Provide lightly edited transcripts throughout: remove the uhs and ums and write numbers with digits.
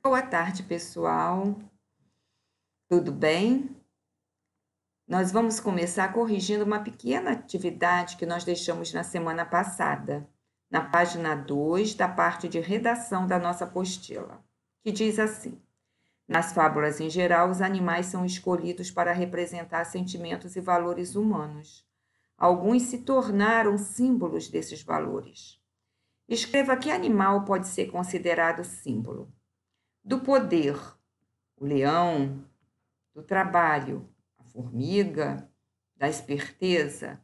Boa tarde, pessoal. Tudo bem? Nós vamos começar corrigindo uma pequena atividade que nós deixamos na semana passada, na página 2 da parte de redação da nossa apostila, que diz assim: nas fábulas em geral, os animais são escolhidos para representar sentimentos e valores humanos. Alguns se tornaram símbolos desses valores. Escreva que animal pode ser considerado símbolo. Do poder, o leão; do trabalho, a formiga; da esperteza,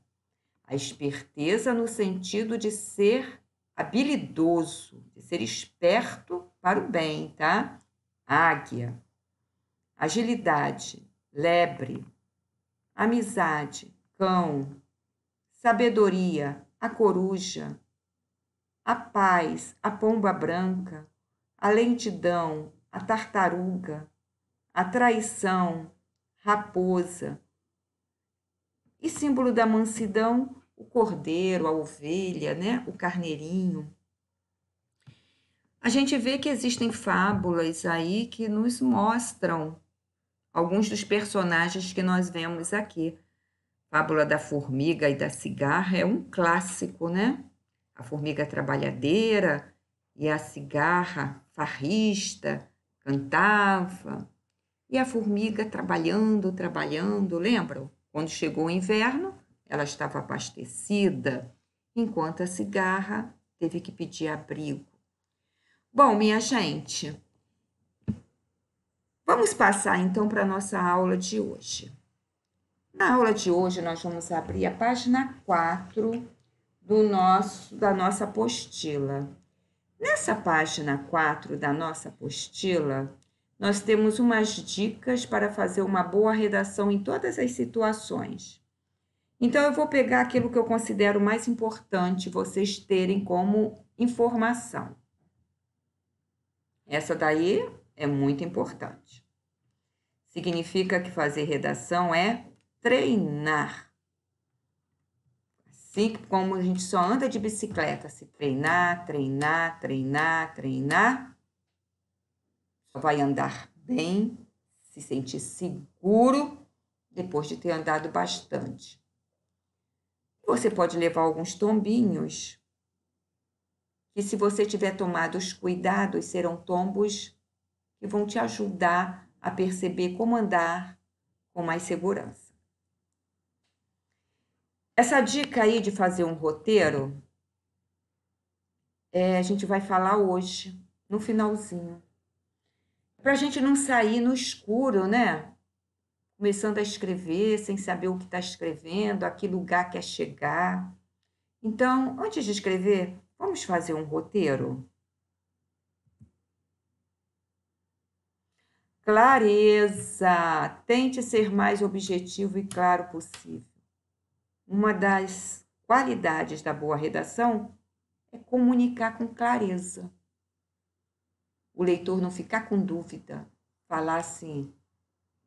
a esperteza no sentido de ser habilidoso, de ser esperto para o bem, tá? Águia; agilidade, lebre; amizade, cão; sabedoria, a coruja; a paz, a pomba branca; a lentidão, a tartaruga; a traição, raposa; e símbolo da mansidão, o cordeiro, a ovelha, né? O carneirinho. A gente vê que existem fábulas aí que nos mostram alguns dos personagens que nós vemos aqui. Fábula da formiga e da cigarra é um clássico, né? A formiga trabalhadeira e a cigarra farrista cantava. E a formiga trabalhando, trabalhando, lembram? Quando chegou o inverno, ela estava abastecida, enquanto a cigarra teve que pedir abrigo. Bom, minha gente, vamos passar então para a nossa aula de hoje. Na aula de hoje, nós vamos abrir a página 4 da nossa apostila. Nessa página 4 da nossa apostila, nós temos umas dicas para fazer uma boa redação em todas as situações. Então, eu vou pegar aquilo que eu considero mais importante vocês terem como informação. Essa daí é muito importante. Significa que fazer redação é treinar. Assim como a gente só anda de bicicleta, se treinar, treinar, treinar, treinar, só vai andar bem, se sentir seguro depois de ter andado bastante. Você pode levar alguns tombinhos, que se você tiver tomado os cuidados, serão tombos que vão te ajudar a perceber como andar com mais segurança. Essa dica aí de fazer um roteiro, a gente vai falar hoje, no finalzinho. Para a gente não sair no escuro, né? Começando a escrever sem saber o que está escrevendo, a que lugar quer chegar. Então, antes de escrever, vamos fazer um roteiro? Clareza. Tente ser mais objetivo e claro possível. Uma das qualidades da boa redação é comunicar com clareza. O leitor não ficar com dúvida, falar assim,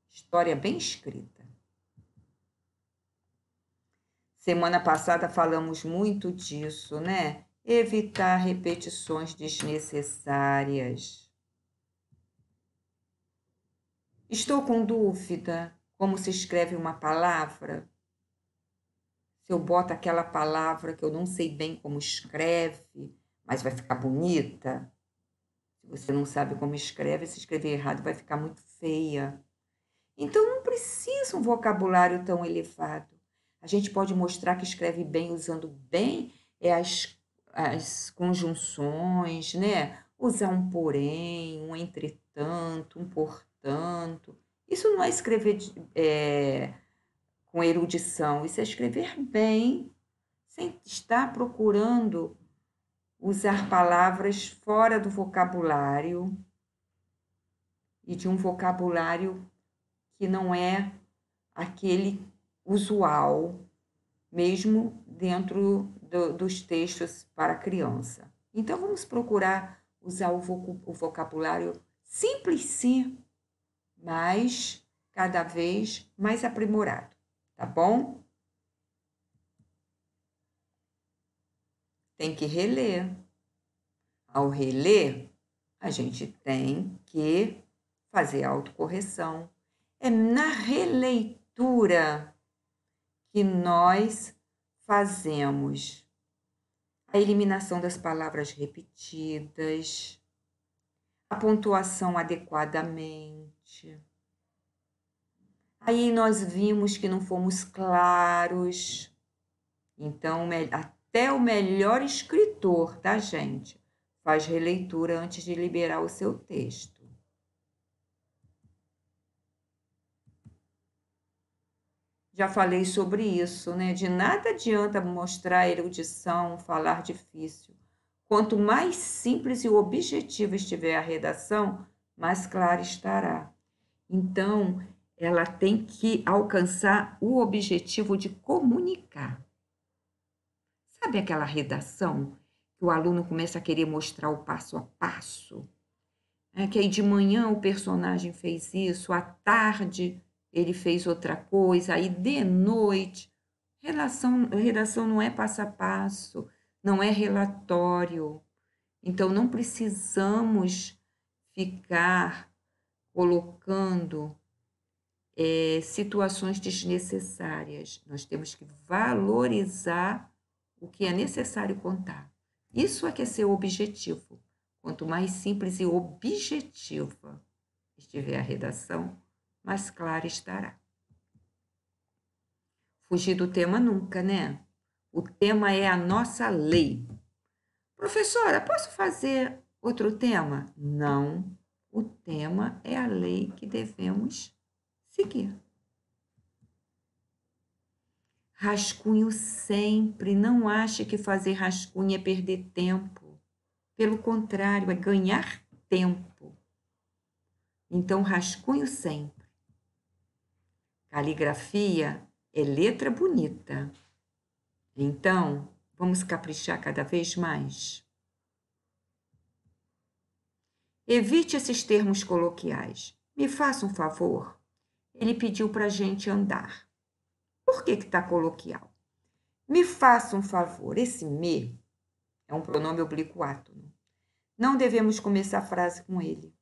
história bem escrita. Semana passada falamos muito disso, né? Evitar repetições desnecessárias. Estou com dúvida como se escreve uma palavra. Se eu boto aquela palavra que eu não sei bem como escreve, mas vai ficar bonita. Se você não sabe como escreve, se escrever errado vai ficar muito feia. Então, não precisa um vocabulário tão elevado. A gente pode mostrar que escreve bem usando bem as conjunções, né? Usar um porém, um entretanto, um portanto. Isso não é escrever com erudição, isso é escrever bem, sem estar procurando usar palavras fora do vocabulário e de um vocabulário que não é aquele usual, mesmo dentro dos textos para criança. Então, vamos procurar usar o vocabulário simples, sim, mas cada vez mais aprimorado, tá bom? Tem que reler. Ao reler, a gente tem que fazer autocorreção. É na releitura que nós fazemos a eliminação das palavras repetidas, a pontuação adequadamente. Aí nós vimos que não fomos claros. Então, até o melhor escritor, tá, gente? Faz releitura antes de liberar o seu texto. Já falei sobre isso, né? De nada adianta mostrar erudição, falar difícil. Quanto mais simples e objetiva estiver a redação, mais clara estará. Então, ela tem que alcançar o objetivo de comunicar. Sabe aquela redação que o aluno começa a querer mostrar o passo a passo? Que aí de manhã o personagem fez isso, à tarde ele fez outra coisa, aí de noite. Redação não é passo a passo, não é relatório. Então, não precisamos ficar colocando situações desnecessárias. Nós temos que valorizar o que é necessário contar. Isso é que é ser objetivo. Quanto mais simples e objetiva estiver a redação, mais clara estará. Fugir do tema nunca, né? O tema é a nossa lei. Professora, posso fazer outro tema? Não. O tema é a lei que devemos seguir. Rascunho sempre. Não ache que fazer rascunho é perder tempo. Pelo contrário, é ganhar tempo. Então, rascunho sempre. Caligrafia é letra bonita. Então, vamos caprichar cada vez mais. Evite esses termos coloquiais. Me faça um favor. Ele pediu para a gente andar. Por que está coloquial? Me faça um favor. Esse me é um pronome oblíquo átono. Não devemos começar a frase com ele.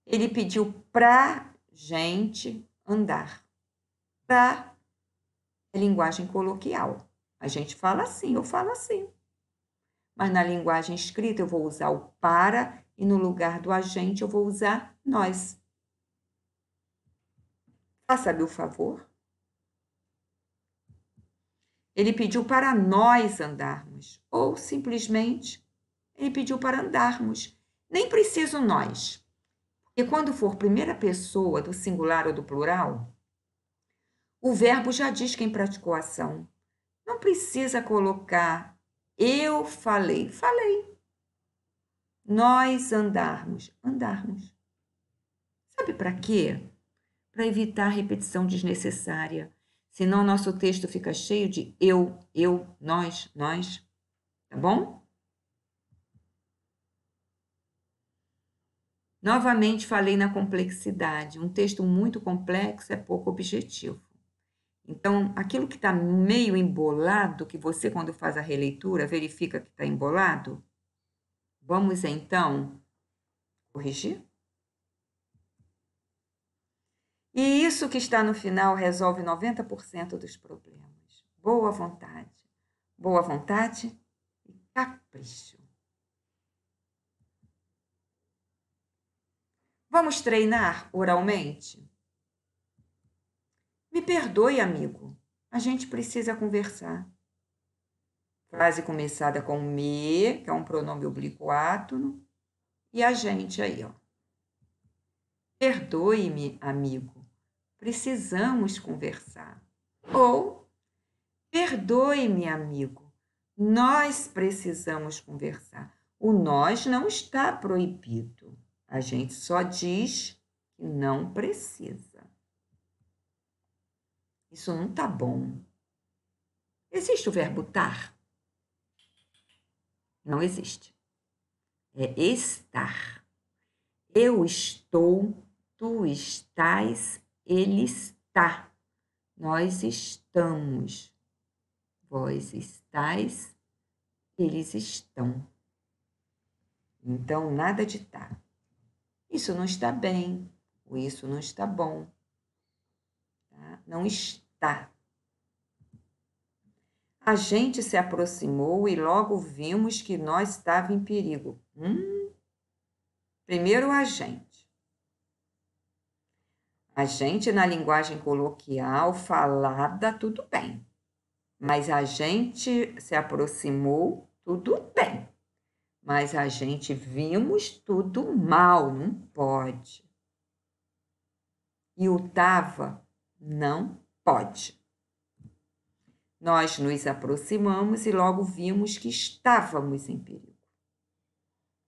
Ele pediu para gente andar. Para é linguagem coloquial. A gente fala assim, eu falo assim. Mas na linguagem escrita eu vou usar o para e no lugar do a gente eu vou usar nós. Faça-me o favor. Ele pediu para nós andarmos, ou simplesmente ele pediu para andarmos. Nem preciso nós. E quando for primeira pessoa do singular ou do plural, o verbo já diz quem praticou a ação. Não precisa colocar eu falei. Falei. Nós andarmos. Andarmos. Sabe para quê? Para evitar repetição desnecessária. Senão nosso texto fica cheio de eu, nós. Tá bom? Novamente falei na complexidade. Um texto muito complexo é pouco objetivo. Então, aquilo que está meio embolado, que você, quando faz a releitura, verifica que está embolado, vamos então corrigir? E isso que está no final resolve 90% dos problemas. Boa vontade. Boa vontade e capricho. Vamos treinar oralmente? Me perdoe, amigo. A gente precisa conversar. Frase começada com me, que é um pronome oblíquo átono, e a gente aí, ó. Perdoe-me, amigo. Precisamos conversar. Ou, perdoe-me, amigo. Nós precisamos conversar. O nós não está proibido. A gente só diz que não precisa. Isso não está bom. Existe o verbo estar? Não existe. É estar. Eu estou, tu estás, ele está. Nós estamos. Vós estáis, eles estão. Então, nada de tá. Isso não está bem, ou isso não está bom. Tá? Não está. A gente se aproximou e logo vimos que nós estava em perigo. Primeiro a gente. A gente, na linguagem coloquial, falada, tudo bem. Mas a gente se aproximou, tudo bem. Mas a gente vimos tudo mal, não pode. E o tava, não pode. Nós nos aproximamos e logo vimos que estávamos em perigo.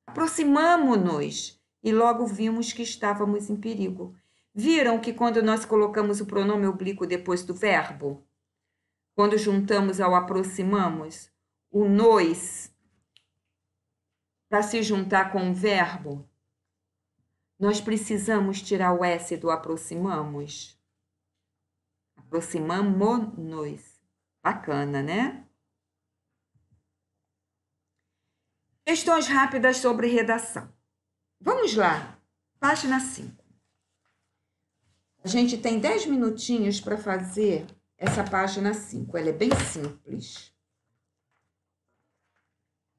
Aproximamo-nos e logo vimos que estávamos em perigo. Viram que quando nós colocamos o pronome oblíquo depois do verbo, quando juntamos ao aproximamos, o nos, para se juntar com o verbo, nós precisamos tirar o S do aproximamos. Aproximamo-nos. Bacana, né? Questões rápidas sobre redação. Vamos lá, página 5. A gente tem 10 minutinhos para fazer essa página 5. Ela é bem simples.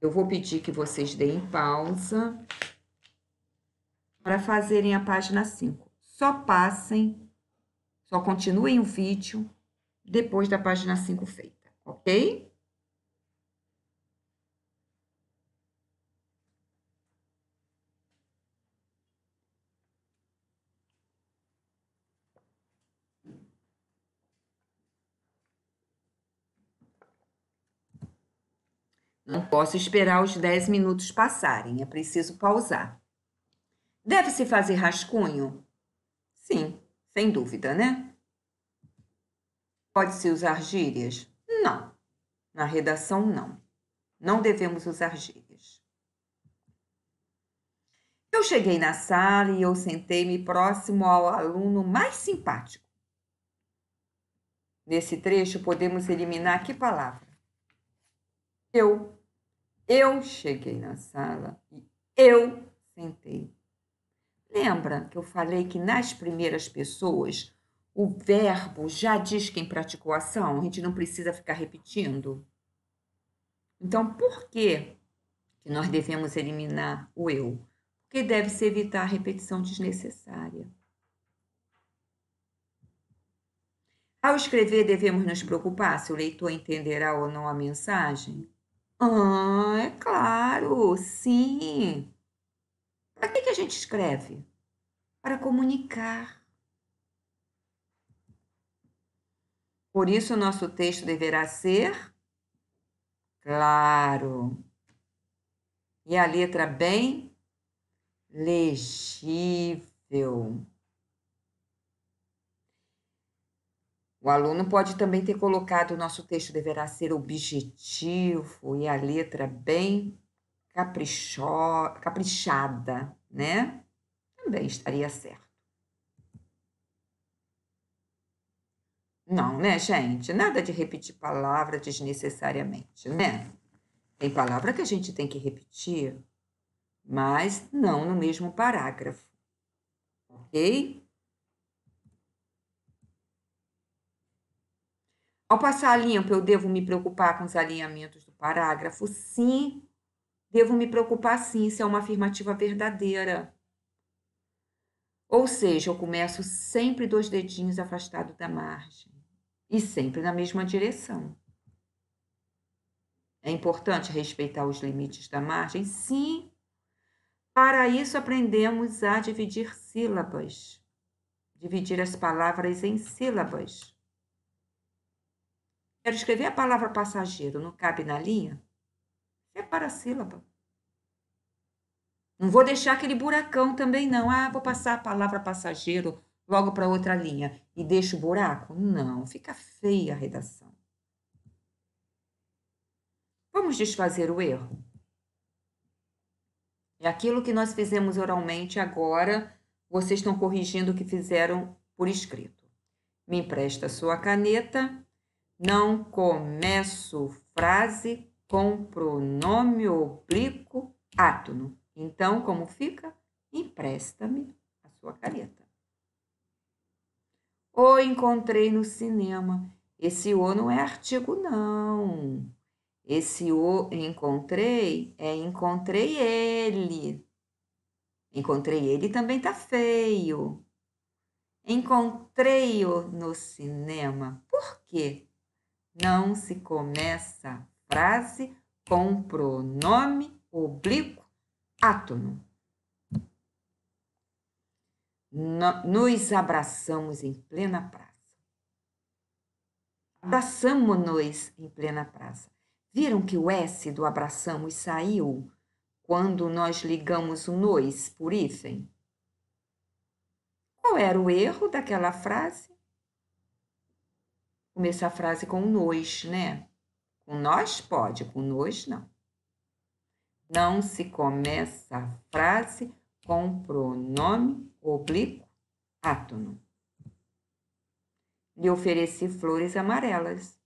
Eu vou pedir que vocês deem pausa para fazerem a página 5. Só passem, só continuem o vídeo depois da página 5 feita, ok? Não posso esperar os 10 minutos passarem, é preciso pausar. Deve-se fazer rascunho? Sim, sem dúvida, né? Pode-se usar gírias? Não. Na redação, não. Não devemos usar gírias. Eu cheguei na sala e eu sentei-me próximo ao aluno mais simpático. Nesse trecho, podemos eliminar que palavra? Eu. Eu cheguei na sala e eu sentei. Lembra que eu falei que nas primeiras pessoas o verbo já diz quem praticou a ação? A gente não precisa ficar repetindo. Então, por que nós devemos eliminar o eu? Porque deve-se evitar a repetição desnecessária. Ao escrever, devemos nos preocupar se o leitor entenderá ou não a mensagem? É claro, sim. Para que a gente escreve? Para comunicar. Por isso, o nosso texto deverá ser claro. E a letra bem legível. O aluno pode também ter colocado o nosso texto deverá ser objetivo e a letra bem caprichada, né? Também estaria certo. Não, né, gente? Nada de repetir palavra desnecessariamente, né? Tem palavra que a gente tem que repetir, mas não no mesmo parágrafo, ok? Ao passar limpo, eu devo me preocupar com os alinhamentos do parágrafo? Sim, devo me preocupar sim, isso é uma afirmativa verdadeira. Ou seja, eu começo sempre 2 dedinhos afastados da margem e sempre na mesma direção. É importante respeitar os limites da margem? Sim. Para isso, aprendemos a dividir sílabas. Dividir as palavras em sílabas. Quero escrever a palavra passageiro, não cabe na linha? Separa a sílaba. Não vou deixar aquele buracão também, não. Vou passar a palavra passageiro logo para outra linha e deixo o buraco? Não, fica feia a redação. Vamos desfazer o erro. É aquilo que nós fizemos oralmente, agora vocês estão corrigindo o que fizeram por escrito. Me empresta sua caneta. Não começo frase com pronome oblíquo átono. Então, como fica? Empresta-me a sua caneta. O encontrei no cinema. Esse o não é artigo, não. Esse o encontrei é encontrei ele. Encontrei ele também tá feio. Encontrei-o no cinema. Por quê? Não se começa frase com pronome oblíquo átono. Nos abraçamos em plena praça. Abraçamo-nos em plena praça. Viram que o S do abraçamos saiu quando nós ligamos o nos por hífen? Qual era o erro daquela frase? Começar a frase com nos, né? Com nós pode, com nos não. Não se começa a frase com pronome oblíquo átono. Lhe ofereci flores amarelas.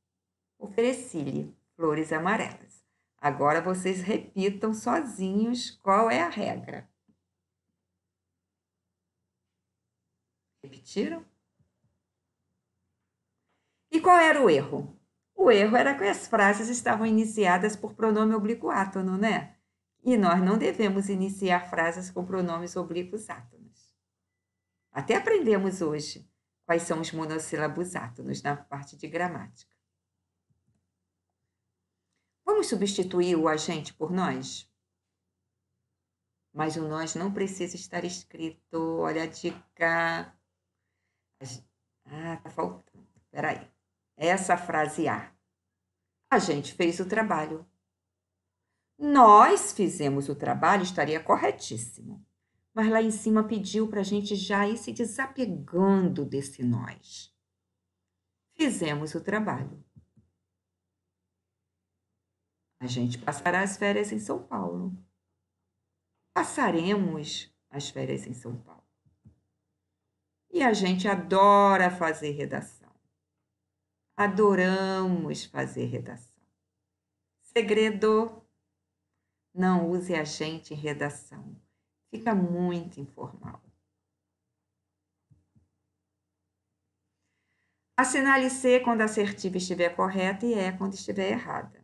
Ofereci-lhe flores amarelas. Agora vocês repitam sozinhos qual é a regra. Repetiram? E qual era o erro? O erro era que as frases estavam iniciadas por pronome oblíquo átono, né? E nós não devemos iniciar frases com pronomes oblíquos átonos. Até aprendemos hoje quais são os monossílabos átonos na parte de gramática. Vamos substituir o agente por nós? Mas o nós não precisa estar escrito. Olha a dica. Tá faltando. Espera aí. Essa frase A. A gente fez o trabalho. Nós fizemos o trabalho, estaria corretíssimo. Mas lá em cima pediu para a gente já ir se desapegando desse nós. Fizemos o trabalho. A gente passará as férias em São Paulo. Passaremos as férias em São Paulo. E a gente adora fazer redação. Adoramos fazer redação. Segredo: não use agente em redação. Fica muito informal. Assinale C quando a assertiva estiver correta e E quando estiver errada.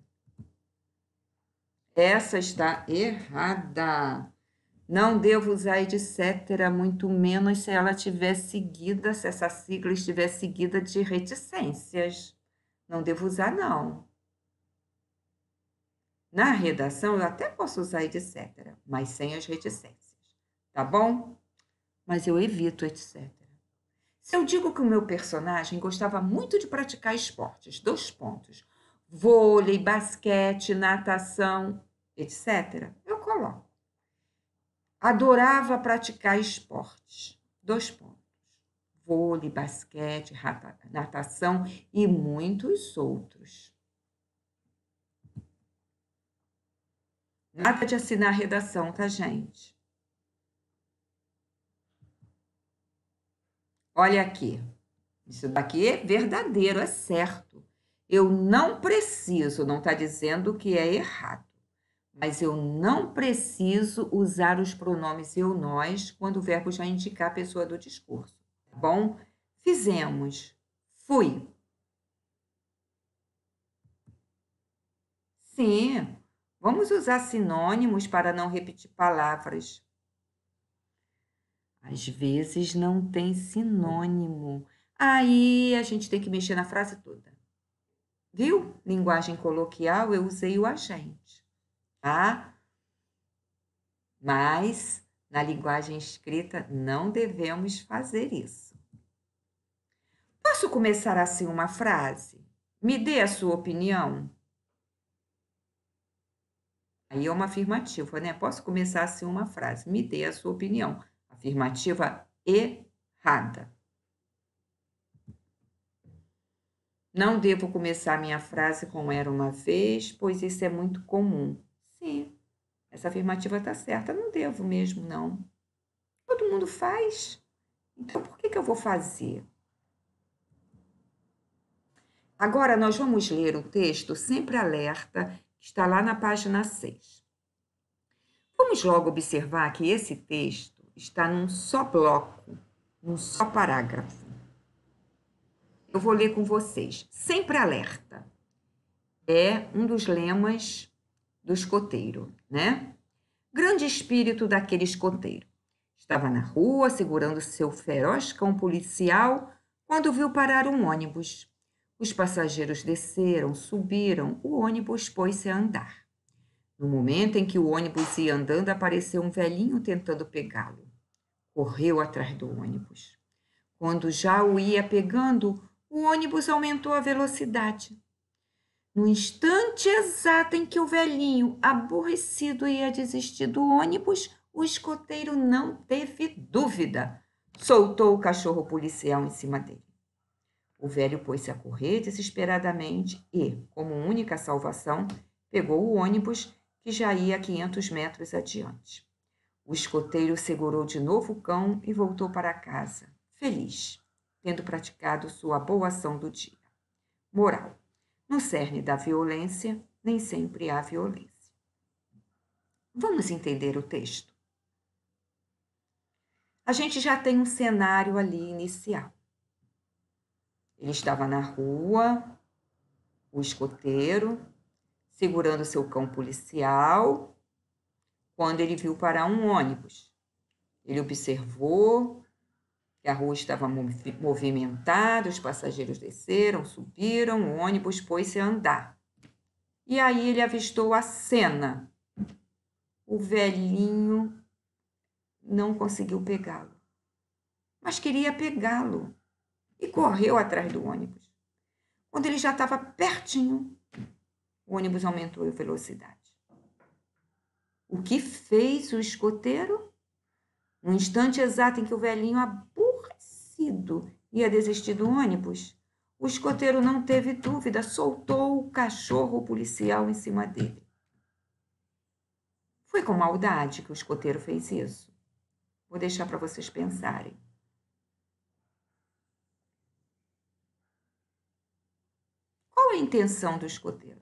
Essa está errada. Não devo usar etc., muito menos se ela tiver seguida, se essa sigla estiver seguida de reticências. Não devo usar, não. Na redação, eu até posso usar etc., mas sem as reticências. Tá bom? Mas eu evito etc. Se eu digo que o meu personagem gostava muito de praticar esportes, 2 pontos, vôlei, basquete, natação, etc., eu coloco. Adorava praticar esportes, 2 pontos, vôlei, basquete, natação e muitos outros. Nada de assinar redação, tá, gente? Olha aqui, isso daqui é verdadeiro, é certo. Eu não preciso, não está dizendo que é errado, mas eu não preciso usar os pronomes eu, nós, quando o verbo já indicar a pessoa do discurso, tá bom? Fizemos, fui. Sim, vamos usar sinônimos para não repetir palavras. Às vezes não tem sinônimo. Aí a gente tem que mexer na frase toda. Viu? Linguagem coloquial, eu usei o agente, tá? Mas na linguagem escrita não devemos fazer isso. Posso começar assim uma frase? Me dê a sua opinião. Aí é uma afirmativa, né? Posso começar assim uma frase? Me dê a sua opinião. Afirmativa errada. Não devo começar minha frase com era uma vez, pois isso é muito comum. Sim, essa afirmativa está certa. Não devo mesmo, não. Todo mundo faz. Então, por que eu vou fazer? Agora, nós vamos ler o texto sempre alerta, que está lá na página 6. Vamos logo observar que esse texto está num só bloco, num só parágrafo. Eu vou ler com vocês. Sempre alerta. É um dos lemas do escoteiro, né? Grande espírito daquele escoteiro. Estava na rua, segurando seu feroz cão policial, quando viu parar um ônibus. Os passageiros desceram, subiram, o ônibus pôs-se a andar. No momento em que o ônibus ia andando, apareceu um velhinho tentando pegá-lo. Correu atrás do ônibus. Quando já o ia pegando, o ônibus aumentou a velocidade. No instante exato em que o velhinho, aborrecido, ia desistir do ônibus, o escoteiro não teve dúvida. Soltou o cachorro policial em cima dele. O velho pôs-se a correr desesperadamente e, como única salvação, pegou o ônibus que já ia a 500 metros adiante. O escoteiro segurou de novo o cão e voltou para casa, feliz, tendo praticado sua boa ação do dia. Moral: no cerne da violência, nem sempre há violência. Vamos entender o texto. A gente já tem um cenário ali inicial. Ele estava na rua, o escoteiro, segurando seu cão policial, quando ele viu parar um ônibus. Ele observou que a rua estava movimentada, os passageiros desceram, subiram, o ônibus pôs-se a andar. E aí ele avistou a cena. O velhinho não conseguiu pegá-lo, mas queria pegá-lo e correu atrás do ônibus. Quando ele já estava pertinho, o ônibus aumentou a velocidade. O que fez o escoteiro? No instante exato em que o velhinho, aborrecido, ia desistir do ônibus, o escoteiro não teve dúvida, soltou o cachorro policial em cima dele. Foi com maldade que o escoteiro fez isso? Vou deixar para vocês pensarem. Qual a intenção do escoteiro?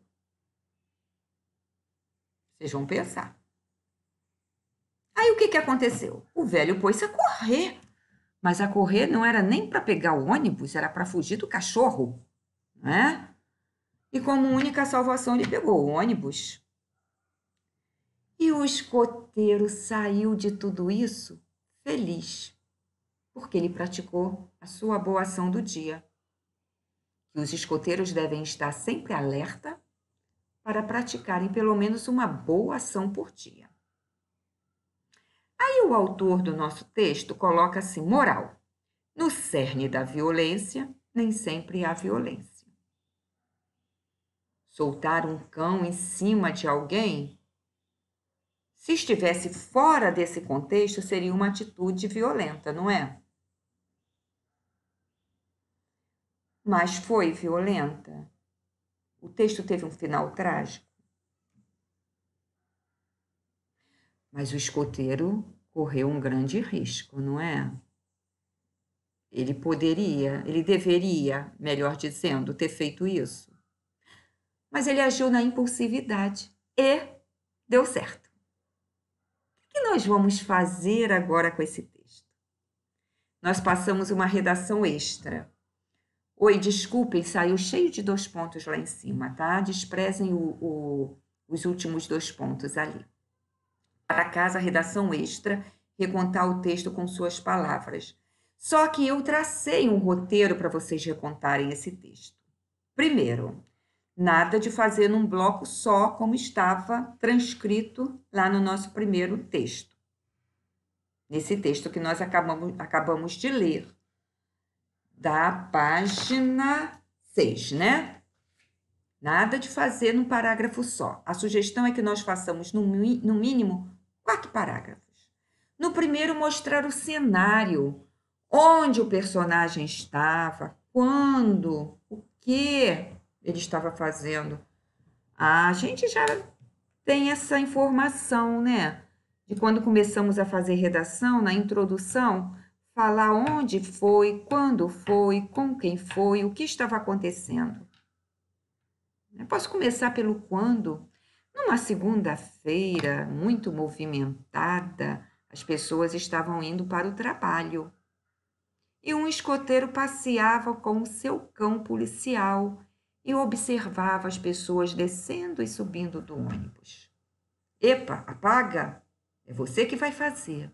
Vocês vão pensar. Aí o que aconteceu? O velho pôs-se a correr. Mas a correr não era nem para pegar o ônibus, era para fugir do cachorro, né? E como única salvação, ele pegou o ônibus. E o escoteiro saiu de tudo isso feliz, porque ele praticou a sua boa ação do dia. Que os escoteiros devem estar sempre alerta para praticarem pelo menos uma boa ação por dia. Aí o autor do nosso texto coloca assim: moral: no cerne da violência, nem sempre há violência. Soltar um cão em cima de alguém, se estivesse fora desse contexto, seria uma atitude violenta, não é? Mas foi violenta. O texto teve um final trágico. Mas o escoteiro correu um grande risco, não é? Ele deveria, melhor dizendo, ter feito isso. Mas ele agiu na impulsividade e deu certo. O que nós vamos fazer agora com esse texto? Nós passamos uma redação extra. Oi, desculpem, saiu cheio de 2 pontos lá em cima, tá? Desprezem os últimos 2 pontos ali. Para casa, redação extra, recontar o texto com suas palavras. Só que eu tracei um roteiro para vocês recontarem esse texto. Primeiro, nada de fazer num bloco só, como estava transcrito lá no nosso primeiro texto. Nesse texto que nós acabamos de ler, da página 6, né? Nada de fazer num parágrafo só. A sugestão é que nós façamos, no mínimo, 4 parágrafos. No primeiro, mostrar o cenário, onde o personagem estava, quando, o que ele estava fazendo. A gente já tem essa informação, né? De quando começamos a fazer redação, na introdução, falar onde foi, quando foi, com quem foi, o que estava acontecendo. Eu posso começar pelo quando. Numa segunda-feira muito movimentada, as pessoas estavam indo para o trabalho. E um escoteiro passeava com o seu cão policial e observava as pessoas descendo e subindo do ônibus. Epa, apaga! É você que vai fazer.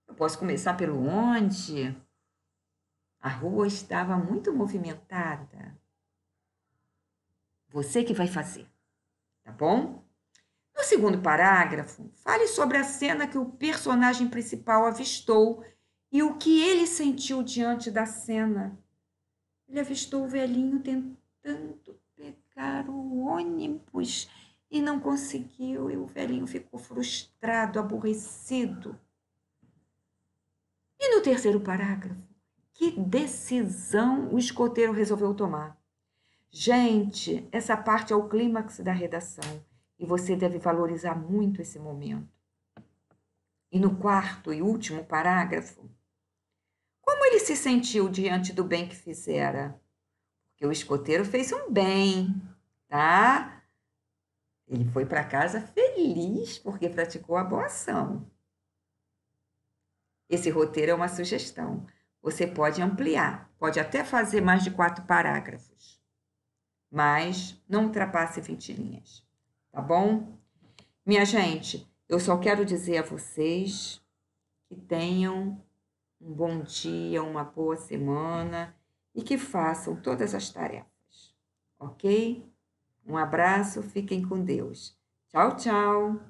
Eu posso começar pelo onde? A rua estava muito movimentada. Você que vai fazer, tá bom? No segundo parágrafo, fale sobre a cena que o personagem principal avistou e o que ele sentiu diante da cena. Ele avistou o velhinho tentando pegar o ônibus e não conseguiu, e o velhinho ficou frustrado, aborrecido. E no terceiro parágrafo, que decisão o escoteiro resolveu tomar? Gente, essa parte é o clímax da redação e você deve valorizar muito esse momento. E no quarto e último parágrafo, como ele se sentiu diante do bem que fizera? Porque o escoteiro fez um bem, tá? Ele foi para casa feliz porque praticou a boa ação. Esse roteiro é uma sugestão. Você pode ampliar, pode até fazer mais de 4 parágrafos, mas não ultrapasse 20 linhas, tá bom? Minha gente, eu só quero dizer a vocês que tenham um bom dia, uma boa semana e que façam todas as tarefas, ok? Um abraço, fiquem com Deus. Tchau, tchau!